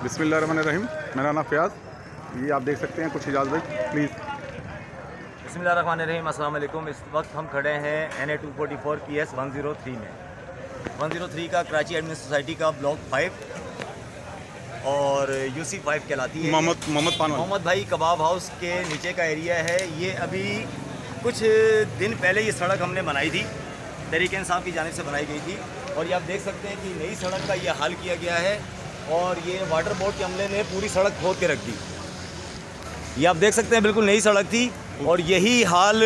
बिस्मिल्लाहिर्रहमानिर्रहीम। मेरा नाम फ़याज़, ये आप देख सकते हैं कुछ हिजाज़ भाई प्लीज़। बिस्मिल्लाहिर्रहमानिर्रहीम। अस्सलाम वालेकुम। इस वक्त हम खड़े हैं NA 244 PS 103 में। 103 का कराची एडमिन सोसाइटी का ब्लॉक 5 और UC 5 कहलाती है। मोहम्मद भाई कबाब हाउस के नीचे का एरिया है। ये अभी कुछ दिन पहले ये सड़क हमने बनाई थी, तहरीक इंसाफ की जानिब से बनाई गई थी, और ये आप देख सकते हैं कि नई सड़क का ये हाल किया गया है। और ये वाटर बोर्ड के अमले ने पूरी सड़क खोद के रख दी। ये आप देख सकते हैं बिल्कुल नई सड़क थी, और यही हाल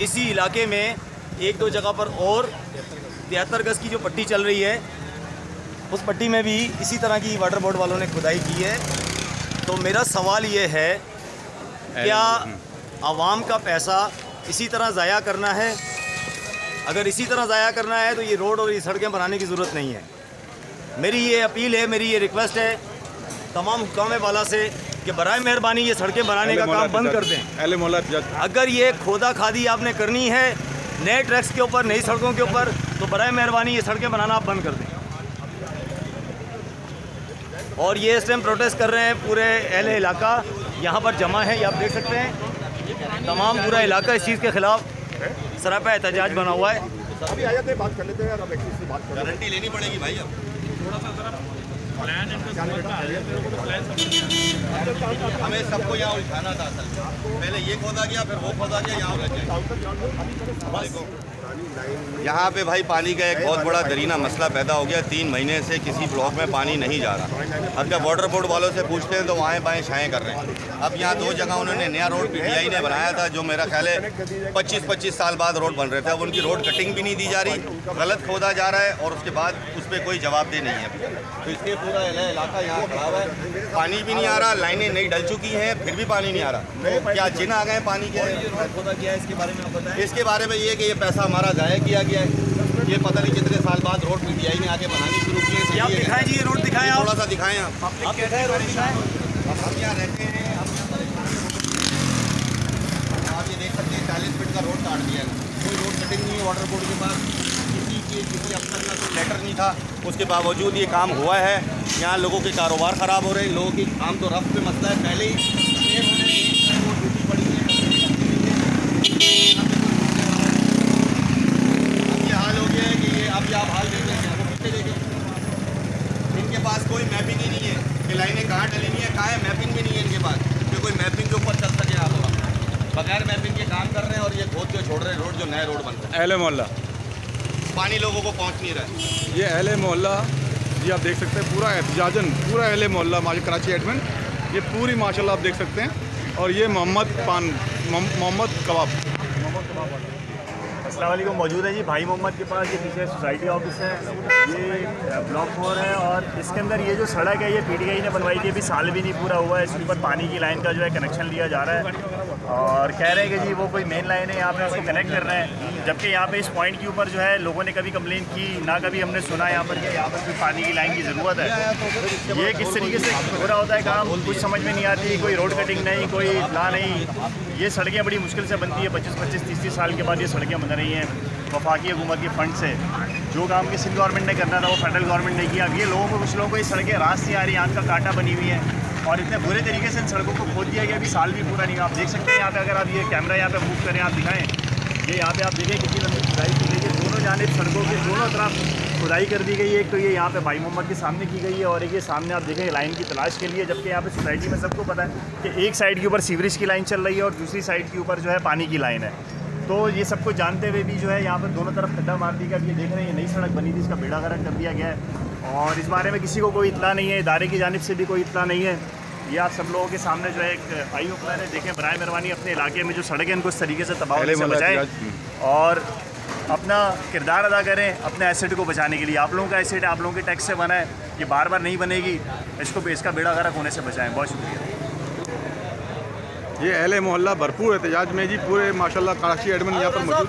इसी इलाके में एक दो जगह पर और 73 गज की जो पट्टी चल रही है, उस पट्टी में भी इसी तरह की वाटर बोर्ड वालों ने खुदाई की है। तो मेरा सवाल ये है, क्या आवाम का पैसा इसी तरह ज़ाया करना है? अगर इसी तरह ज़ाया करना है तो ये रोड और ये सड़कें बनाने की ज़रूरत नहीं है। मेरी ये अपील है, मेरी ये रिक्वेस्ट है तमाम हुक्काम वाला से कि बराए मेहरबानी ये सड़कें बनाने का काम बंद कर दें। अगर ये खोदा खादी आपने करनी है नए ट्रैक्स के ऊपर, नई सड़कों के ऊपर, तो बराए मेहरबानी ये सड़कें बनाना आप बंद कर दें। और ये इस टाइम प्रोटेस्ट कर रहे हैं पूरे अहले इलाका यहाँ पर जमा है। ये आप देख सकते हैं तमाम पूरा इलाका इस चीज़ के ख़िलाफ़ सरापा एहतजाज बना हुआ है। अभी आ जाते हैं, बात कर लेते हैं यार, अब एक चीज़ से बात कर, गारंटी लेनी पड़ेगी भाई। अब थोड़ा सा ज़रा प्लान हमें सबको यहाँ उठाना था। असल में पहले ये खोदा गया, फिर वो खोदा गया, यहाँ पे भाई पानी का एक बहुत बड़ा दरीना मसला पैदा हो गया। 3 महीने से किसी ब्लॉक में पानी नहीं जा रहा। और जब वाटर बोर्ड वालों से पूछते हैं तो वहाँ बाएँ छाएँ कर रहे हैं। अब यहाँ 2 जगह उन्होंने नया रोड PTI ने बनाया था, जो मेरा ख्याल है 25 साल बाद रोड बन रहे थे। अब उनकी रोड कटिंग भी नहीं दी जा रही, गलत खोदा जा रहा है, और उसके बाद उस पर कोई जवाबदेही नहीं है। तो इसलिए पूरा इलाका यहाँ खराब है, पानी भी नहीं आ रहा, लाइनें नहीं डल चुकी हैं, फिर भी पानी नहीं आ रहा। तो क्या जिन आ गए पानी के? खोदा किया है, इसके बारे में बताएं। इसके बारे में ये कि ये पैसा हमारा ज़ाया किया गया है। ये पता नहीं कितने साल बाद रोड PTI ने आके बनानी शुरू की है। आप दिखाएं जी, ये रोड दिखाएं, थोड़ा सा दिखाएं आप। कैसा है रोड दिखाएं। हम यहाँ रहते हैं, आप ये देख सकते हैं 40 फीट का रोड काट दिया है। कोई रोड कटिंग नहीं है वाटर बोर्ड के पास, किसी अफसर का कोई लेटर नहीं था, उसके बावजूद ये काम हुआ है। यहाँ लोगों के कारोबार ख़राब हो रहे हैं, लोगों की काम तो रफ्त पे मसला है। पहले ही आप हाल देख लेंगे, इनके पास कोई मैपिंग ही नहीं है कि लाइनें कहाँ डलेनी है, कहाँ है, मैपिंग भी नहीं है इनके पास कि कोई मैपिंग के ऊपर चल सके। आप लोग बगैर मैपिंग के काम कर रहे हैं और ये खोद के छोड़ रहे हैं रोड, जो नए रोड बन रहे हैं। अहले मोहल्ला पानी लोगों को पहुँच नहीं रहा है। ये अहले मोहल्ला जी आप देख सकते हैं, पूरा एहतजाजन पूरा अहले मोहल्ला कराची एडमिन, ये पूरी माशाल्लाह आप देख सकते हैं। और ये मोहम्मद कबाब अस्सलाम वालेकुम मौजूद है जी भाई मोहम्मद के पास। ये पीछे सोसाइटी ऑफिस है, ये ब्लॉक 4 है, और इसके अंदर ये जो सड़क है ये PTI ने बनवाई थी, अभी साल भी नहीं पूरा हुआ है। इसके ऊपर पानी की लाइन का जो है कनेक्शन लिया जा रहा है, और कह रहे हैं कि जी वो कोई मेन लाइन है, यहाँ पे उसको कनेक्ट कर रहे हैं। जबकि यहाँ पे इस पॉइंट के ऊपर जो है लोगों ने कभी कंप्लेन की ना, कभी हमने सुना यहाँ पर कि यहाँ पर कोई पानी की लाइन की ज़रूरत है। ये किस तरीके से हो रहा होता है काम, कुछ समझ में नहीं आती। कोई रोड कटिंग नहीं, कोई इतला नहीं। ये सड़कें बड़ी मुश्किल से बनती है, 25-25, 30-30 साल के बाद ये सड़कें बन रही हैं वफाकी हुकूमत के फंड से। जो काम कि सिंध गवर्नमेंट ने करना था वो फेडरल गवर्नमेंट ने किया। अब ये लोगों को, कुछ लोगों को ये सड़कें रास नहीं आ रही, आँख का कांटा बनी हुई है, और इतने बुरे तरीके से इन सड़कों को खोद दिया गया, अभी साल भी पूरा नहीं हुआ। आप देख सकते हैं यहाँ पे, अगर आप ये कैमरा यहाँ पे मूव करें, आप दिखाएं, ये यहाँ पे आप देखें कितनी लंबी खुदाई की गई है। दोनों जानिब सड़कों के दोनों तरफ खुदाई कर दी गई है। एक तो ये यहाँ पे भाई मोहम्मद के सामने की गई है, और एक ये सामने आप देखें लाइन की तलाश के लिए। जबकि यहाँ पे सोसाइटी में सबको पता है कि एक साइड के ऊपर सीवरेज की लाइन चल रही है और दूसरी साइड के ऊपर जो है पानी की लाइन है। तो ये सब कुछ जानते हुए भी जो है यहाँ पर दोनों तरफ खड्डा मार दिया गया। अब ये देख रहे हैं, ये नई सड़क बनी थी, इसका बेड़ा गर्क कर दिया गया है, और इस बारे में किसी को कोई इत्तला नहीं है, इदारे की जानिब से भी कोई इत्तला नहीं है। ये आप सब लोगों के सामने जो है एक आई ओपनर है। देखें, बराए मेहरबानी अपने इलाके में जो सड़कें हैं उनको इस तरीके से तबाह से बचाएं और अपना किरदार अदा करें अपने एसेट को बचाने के लिए। आप लोगों का एसेट है, आप लोगों के टैक्स से बना है, ये बार बार नहीं बनेगी, इसका बेड़ा गर्क होने से बचाएं। बहुत शुक्रिया। ये अहले मोहल्ला भरपूर एहतजाज में जी, पूरे माशाल्लाह कराची एडमिन यहाँ पर मौजूद।